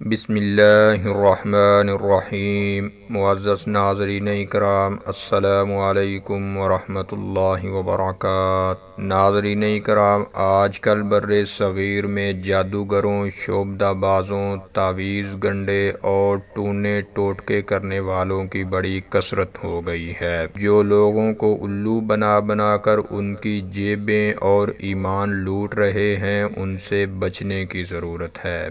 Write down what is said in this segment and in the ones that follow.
بسم اللہ الرحمن الرحیم۔ معزز ناظرین اکرام، السلام علیکم ورحمۃ اللہ وبرکاتہ۔ ناظرین اکرام، آج کل بر صغیر میں جادوگروں، شعبدہ بازوں، تعویذ گنڈے اور ٹونے ٹوٹکے کرنے والوں کی بڑی کثرت ہو گئی ہے، جو لوگوں کو الو بنا بنا کر ان کی جیبیں اور ایمان لوٹ رہے ہیں۔ ان سے بچنے کی ضرورت ہے۔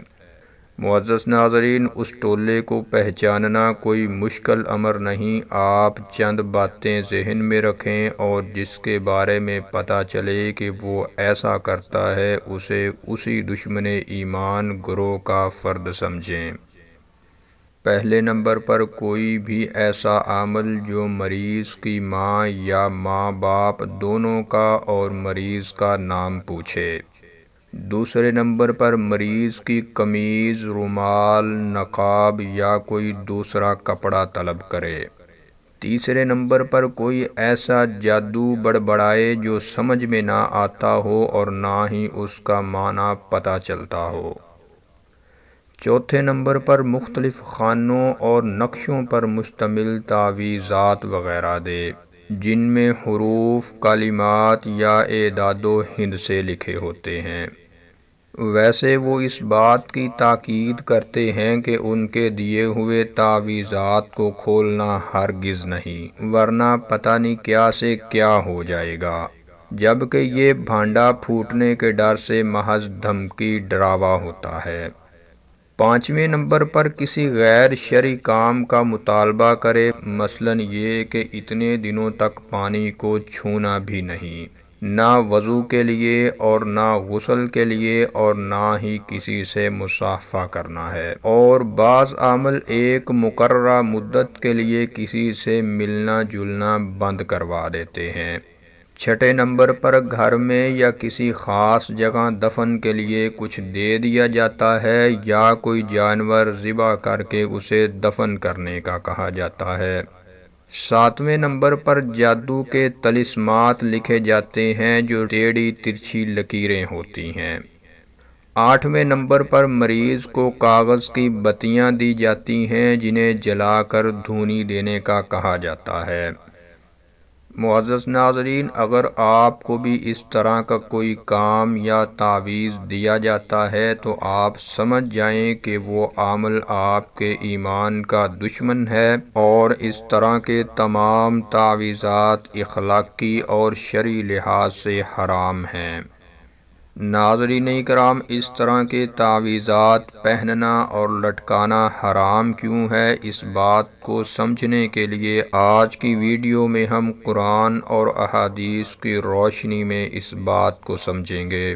معزز ناظرین، اس ٹولے کو پہچاننا کوئی مشکل امر نہیں۔ آپ چند باتیں ذہن میں رکھیں اور جس کے بارے میں پتہ چلے کہ وہ ایسا کرتا ہے، اسے اسی دشمن ایمان گروہ کا فرد سمجھیں۔ پہلے نمبر پر کوئی بھی ایسا عمل جو مریض کی ماں یا ماں باپ دونوں کا اور مریض کا نام پوچھے۔ دوسرے نمبر پر مریض کی قمیض، رومال، نقاب یا کوئی دوسرا کپڑا طلب کرے۔ تیسرے نمبر پر کوئی ایسا جادو بڑبڑائے جو سمجھ میں نہ آتا ہو اور نہ ہی اس کا معنی پتہ چلتا ہو۔ چوتھے نمبر پر مختلف خانوں اور نقشوں پر مشتمل تعویذات وغیرہ دے، جن میں حروف، کلمات یا اعداد و ہندسے لکھے ہوتے ہیں۔ ویسے وہ اس بات کی تاکید کرتے ہیں کہ ان کے دیے ہوئے تعویذات کو کھولنا ہرگز نہیں، ورنہ پتہ نہیں کیا سے کیا ہو جائے گا، جبکہ یہ بھانڈا پھوٹنے کے ڈر سے محض دھمکی ڈراوا ہوتا ہے۔ پانچویں نمبر پر کسی غیر شرعی کام کا مطالبہ کرے، مثلاً یہ کہ اتنے دنوں تک پانی کو چھونا بھی نہیں، نہ وضو کے لیے اور نہ غسل کے لیے اور نہ ہی کسی سے مصافحہ کرنا ہے، اور بعض عمل ایک مقررہ مدت کے لیے کسی سے ملنا جلنا بند کروا دیتے ہیں۔ چھٹے نمبر پر گھر میں یا کسی خاص جگہ دفن کے لیے کچھ دے دیا جاتا ہے یا کوئی جانور ذبح کر کے اسے دفن کرنے کا کہا جاتا ہے۔ ساتویں نمبر پر جادو کے طلسمات لکھے جاتے ہیں جو ٹیڑھی ترچھی لکیریں ہوتی ہیں۔ آٹھویں نمبر پر مریض کو کاغذ کی بتیاں دی جاتی ہیں جنہیں جلا کر دھونی دینے کا کہا جاتا ہے۔ معزز ناظرین، اگر آپ کو بھی اس طرح کا کوئی کام یا تعویذ دیا جاتا ہے تو آپ سمجھ جائیں کہ وہ عمل آپ کے ایمان کا دشمن ہے، اور اس طرح کے تمام تعویذات اخلاقی اور شرعی لحاظ سے حرام ہیں۔ ناظرین اکرام، اس طرح کے تعویذات پہننا اور لٹکانا حرام کیوں ہے، اس بات کو سمجھنے کے لیے آج کی ویڈیو میں ہم قرآن اور احادیث کی روشنی میں اس بات کو سمجھیں گے۔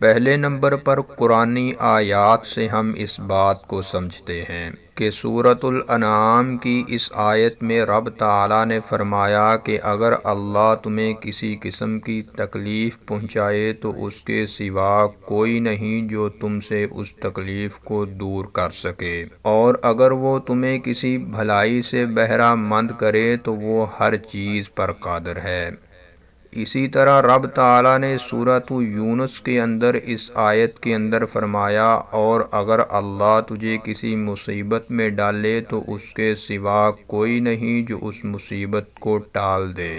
پہلے نمبر پر قرآنی آیات سے ہم اس بات کو سمجھتے ہیں کہ سورۃ الانعام کی اس آیت میں رب تعالیٰ نے فرمایا کہ اگر اللہ تمہیں کسی قسم کی تکلیف پہنچائے تو اس کے سوا کوئی نہیں جو تم سے اس تکلیف کو دور کر سکے، اور اگر وہ تمہیں کسی بھلائی سے بہرہ مند کرے تو وہ ہر چیز پر قادر ہے۔ اسی طرح رب تعالیٰ نے سورۃ یونس کے اندر اس آیت کے اندر فرمایا، اور اگر اللہ تجھے کسی مصیبت میں ڈالے تو اس کے سوا کوئی نہیں جو اس مصیبت کو ٹال دے،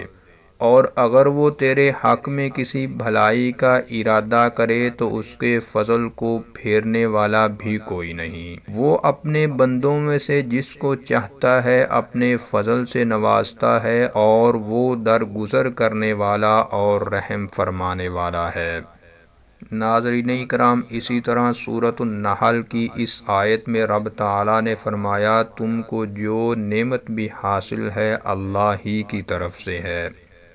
اور اگر وہ تیرے حق میں کسی بھلائی کا ارادہ کرے تو اس کے فضل کو پھیرنے والا بھی کوئی نہیں۔ وہ اپنے بندوں میں سے جس کو چاہتا ہے اپنے فضل سے نوازتا ہے، اور وہ درگزر کرنے والا اور رحم فرمانے والا ہے۔ ناظرین اکرام، اسی طرح سورۃ النحل کی اس آیت میں رب تعالیٰ نے فرمایا، تم کو جو نعمت بھی حاصل ہے اللہ ہی کی طرف سے ہے۔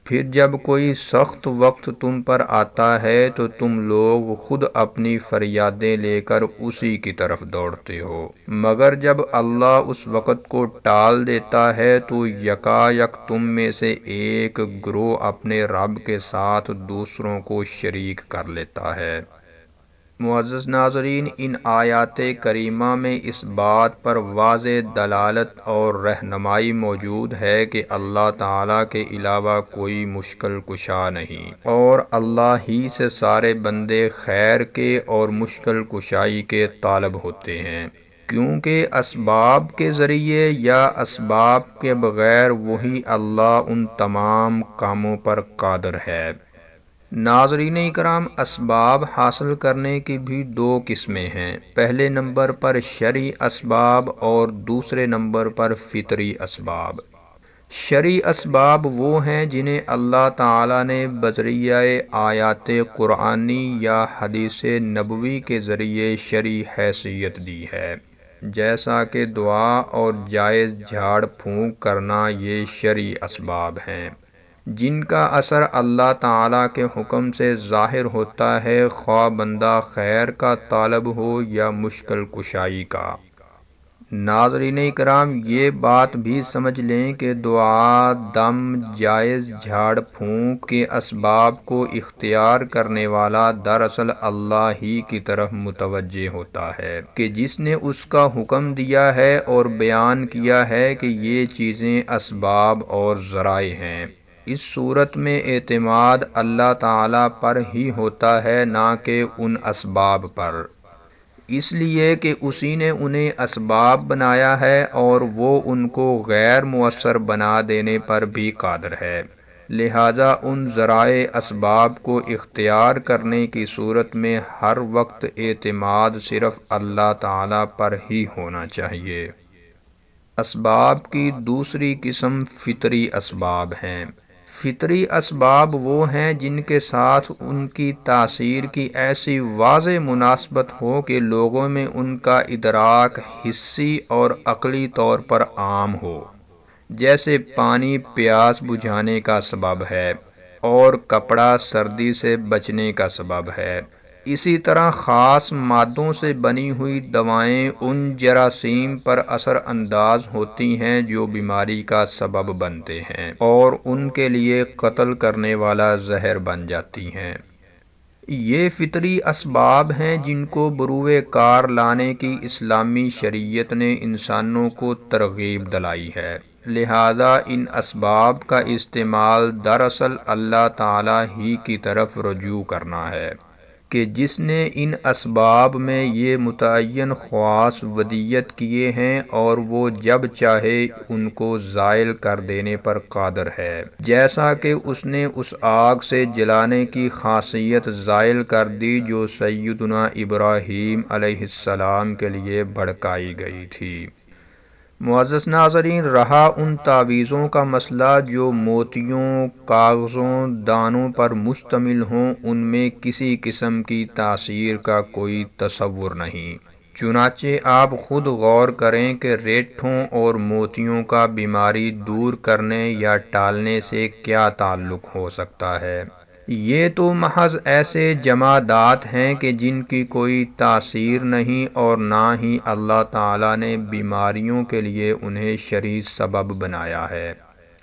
پھر جب کوئی سخت وقت تم پر آتا ہے تو تم لوگ خود اپنی فریادیں لے کر اسی کی طرف دوڑتے ہو، مگر جب اللہ اس وقت کو ٹال دیتا ہے تو یکایک تم میں سے ایک گروہ اپنے رب کے ساتھ دوسروں کو شریک کر لیتا ہے۔ معزز ناظرین، ان آیات کریمہ میں اس بات پر واضح دلالت اور رہنمائی موجود ہے کہ اللہ تعالیٰ کے علاوہ کوئی مشکل کشا نہیں، اور اللہ ہی سے سارے بندے خیر کے اور مشکل کشائی کے طالب ہوتے ہیں، کیونکہ اسباب کے ذریعے یا اسباب کے بغیر وہی اللہ ان تمام کاموں پر قادر ہے۔ ناظرین اکرام، اسباب حاصل کرنے کی بھی دو قسمیں ہیں، پہلے نمبر پر شرعی اسباب اور دوسرے نمبر پر فطری اسباب۔ شرعی اسباب وہ ہیں جنہیں اللہ تعالیٰ نے بذریعہ آیات قرآنی یا حدیث نبوی کے ذریعے شرعی حیثیت دی ہے، جیسا کہ دعا اور جائز جھاڑ پھونک کرنا، یہ شرعی اسباب ہیں جن کا اثر اللہ تعالیٰ کے حکم سے ظاہر ہوتا ہے، خواہ بندہ خیر کا طالب ہو یا مشکل کشائی کا۔ ناظرین اکرام، یہ بات بھی سمجھ لیں کہ دعا، دم، جائز جھاڑ پھونک کے اسباب کو اختیار کرنے والا دراصل اللہ ہی کی طرف متوجہ ہوتا ہے کہ جس نے اس کا حکم دیا ہے اور بیان کیا ہے کہ یہ چیزیں اسباب اور ذرائع ہیں۔ اس صورت میں اعتماد اللہ تعالیٰ پر ہی ہوتا ہے، نہ کہ ان اسباب پر، اس لیے کہ اسی نے انہیں اسباب بنایا ہے اور وہ ان کو غیر مؤثر بنا دینے پر بھی قادر ہے، لہذا ان ذرائع اسباب کو اختیار کرنے کی صورت میں ہر وقت اعتماد صرف اللہ تعالیٰ پر ہی ہونا چاہیے۔ اسباب کی دوسری قسم فطری اسباب ہیں۔ فطری اسباب وہ ہیں جن کے ساتھ ان کی تاثیر کی ایسی واضح مناسبت ہو کہ لوگوں میں ان کا ادراک حسی اور عقلی طور پر عام ہو، جیسے پانی پیاس بجھانے کا سبب ہے اور کپڑا سردی سے بچنے کا سبب ہے، اسی طرح خاص مادوں سے بنی ہوئی دوائیں ان جراثیم پر اثر انداز ہوتی ہیں جو بیماری کا سبب بنتے ہیں اور ان کے لیے قتل کرنے والا زہر بن جاتی ہیں۔ یہ فطری اسباب ہیں جن کو بروئے کار لانے کی اسلامی شریعت نے انسانوں کو ترغیب دلائی ہے، لہذا ان اسباب کا استعمال دراصل اللہ تعالیٰ ہی کی طرف رجوع کرنا ہے کہ جس نے ان اسباب میں یہ متعین خواص ودیت کیے ہیں اور وہ جب چاہے ان کو زائل کر دینے پر قادر ہے، جیسا کہ اس نے اس آگ سے جلانے کی خاصیت زائل کر دی جو سیدنا ابراہیم علیہ السلام کے لیے بھڑکائی گئی تھی۔ معزز ناظرین، رہا ان تعویذوں کا مسئلہ جو موتیوں، کاغذوں، دانوں پر مشتمل ہوں، ان میں کسی قسم کی تاثیر کا کوئی تصور نہیں، چنانچہ آپ خود غور کریں کہ ریٹھوں اور موتیوں کا بیماری دور کرنے یا ٹالنے سے کیا تعلق ہو سکتا ہے؟ یہ تو محض ایسے جمادات ہیں کہ جن کی کوئی تاثیر نہیں، اور نہ ہی اللہ تعالیٰ نے بیماریوں کے لیے انہیں شرعی سبب بنایا ہے،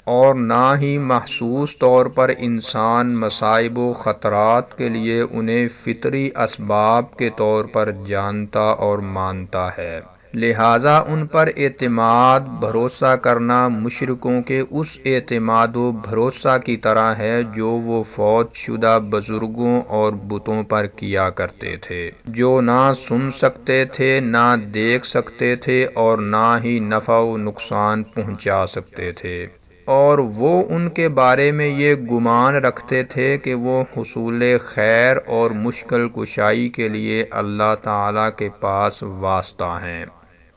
اور نہ ہی محسوس طور پر انسان مصائب و خطرات کے لیے انہیں فطری اسباب کے طور پر جانتا اور مانتا ہے، لہذا ان پر اعتماد بھروسہ کرنا مشرکوں کے اس اعتماد و بھروسہ کی طرح ہے جو وہ فوت شدہ بزرگوں اور بتوں پر کیا کرتے تھے، جو نہ سن سکتے تھے، نہ دیکھ سکتے تھے اور نہ ہی نفع و نقصان پہنچا سکتے تھے، اور وہ ان کے بارے میں یہ گمان رکھتے تھے کہ وہ حصول خیر اور مشکل کشائی کے لیے اللہ تعالیٰ کے پاس واسطہ ہیں،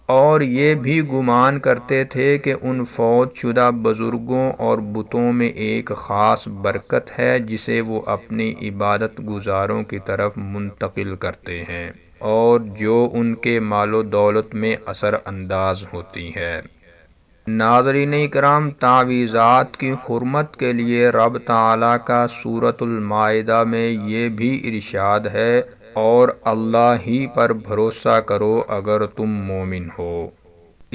اور یہ بھی گمان کرتے تھے کہ ان فوت شدہ بزرگوں اور بتوں میں ایک خاص برکت ہے جسے وہ اپنی عبادت گزاروں کی طرف منتقل کرتے ہیں اور جو ان کے مال و دولت میں اثر انداز ہوتی ہے۔ ناظرین اکرام، تعویذات کی حرمت کے لیے رب تعالیٰ کا سورۃ المائدہ میں یہ بھی ارشاد ہے، اور اللہ ہی پر بھروسہ کرو اگر تم مومن ہو۔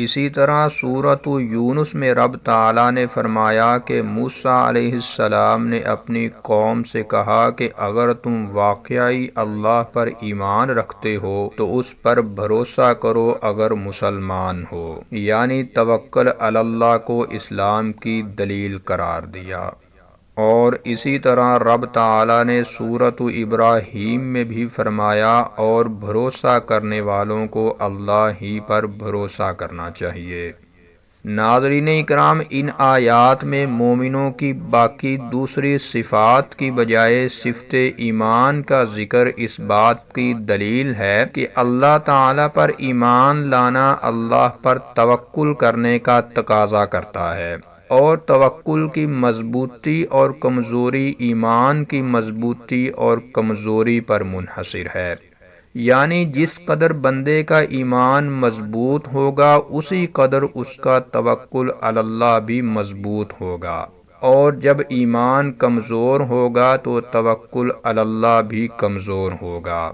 اسی طرح سورۃ یونس میں رب تعالیٰ نے فرمایا کہ موسیٰ علیہ السلام نے اپنی قوم سے کہا کہ اگر تم واقعی اللہ پر ایمان رکھتے ہو تو اس پر بھروسہ کرو اگر مسلمان ہو، یعنی توکل علی اللہ کو اسلام کی دلیل قرار دیا۔ اور اسی طرح رب تعالیٰ نے سورۃ ابراہیم میں بھی فرمایا اور بھروسہ کرنے والوں کو اللہ ہی پر بھروسہ کرنا چاہیے۔ ناظرین اکرام، ان آیات میں مومنوں کی باقی دوسری صفات کی بجائے صفت ایمان کا ذکر اس بات کی دلیل ہے کہ اللہ تعالیٰ پر ایمان لانا اللہ پر توکل کرنے کا تقاضا کرتا ہے، اور توکل کی مضبوطی اور کمزوری ایمان کی مضبوطی اور کمزوری پر منحصر ہے، یعنی جس قدر بندے کا ایمان مضبوط ہوگا اسی قدر اس کا توکل علی اللہ بھی مضبوط ہوگا، اور جب ایمان کمزور ہوگا تو توکل علی اللہ بھی کمزور ہوگا۔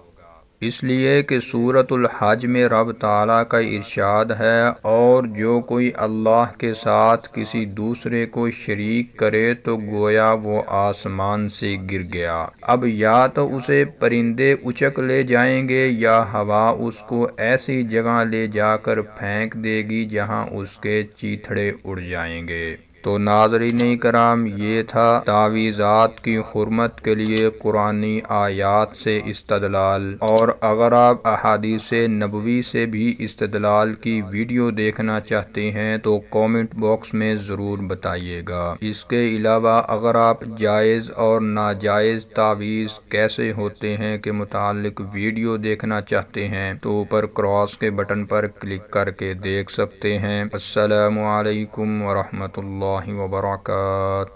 اس لیے کہ سورۃ الحج میں رب تعالیٰ کا ارشاد ہے، اور جو کوئی اللہ کے ساتھ کسی دوسرے کو شریک کرے تو گویا وہ آسمان سے گر گیا، اب یا تو اسے پرندے اچک لے جائیں گے یا ہوا اس کو ایسی جگہ لے جا کر پھینک دے گی جہاں اس کے چیتھڑے اڑ جائیں گے۔ تو ناظرین کرام، یہ تھا تعویذات کی حرمت کے لیے قرآنی آیات سے استدلال، اور اگر آپ احادیث نبوی سے بھی استدلال کی ویڈیو دیکھنا چاہتے ہیں تو کامنٹ باکس میں ضرور بتائیے گا۔ اس کے علاوہ اگر آپ جائز اور ناجائز تعویذ کیسے ہوتے ہیں کے متعلق ویڈیو دیکھنا چاہتے ہیں تو اوپر کراس کے بٹن پر کلک کر کے دیکھ سکتے ہیں۔ السلام علیکم ورحمۃ اللہ وبرکاتہ۔